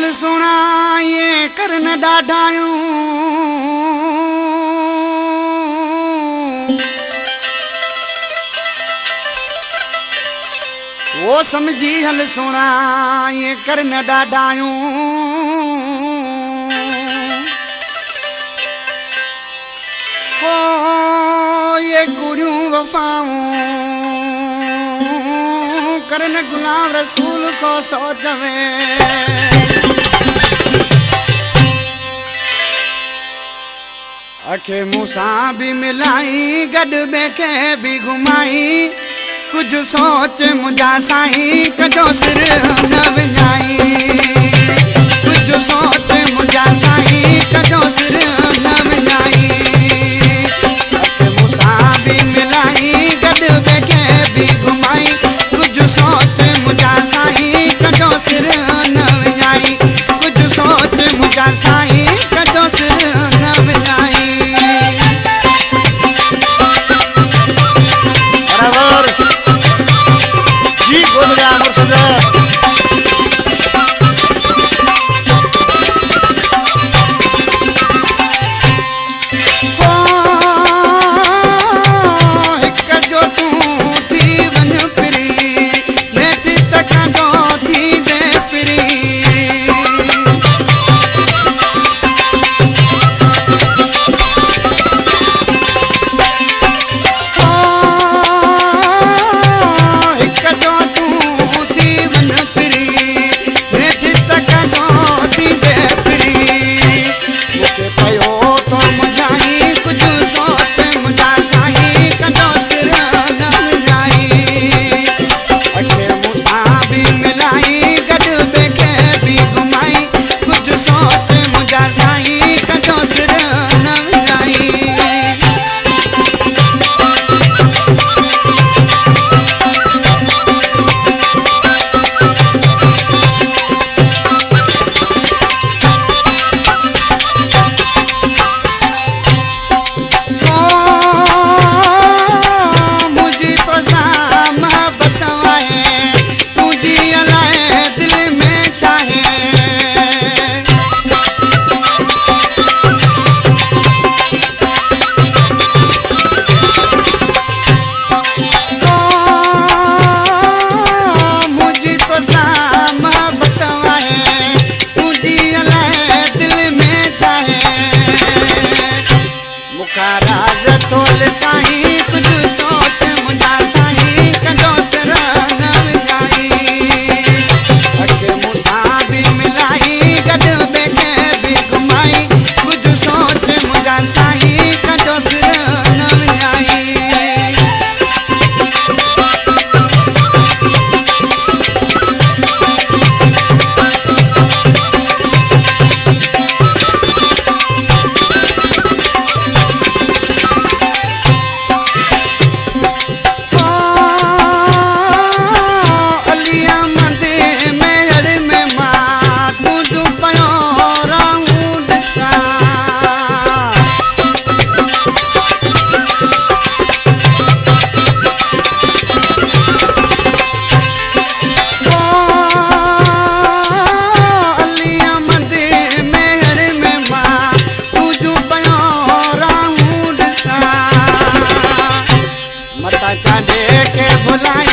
हल सुना ये करन डाढायूं वो समझी हल सुना ये करन डाढायूं ओ ये गुरियूं वफ़ाऊं करन गुलाम रसूल को सोच में अखे मूसा भी मिलाई गड बेखे भी घुमाई कुछ सोच मुझा साईं कजो सिर न विञाई कुछ सोच मुझा साईं कजो सिर न विञाई अखे मूसा भी मिलाई गड बेखे भी घुमाई कुछ सोच मुझा साईं कजो सिर न विञाई कुछ सोच मुझा साईं कजो सिर न विञाई जी गोदड़ा मुर्शद के बुलाई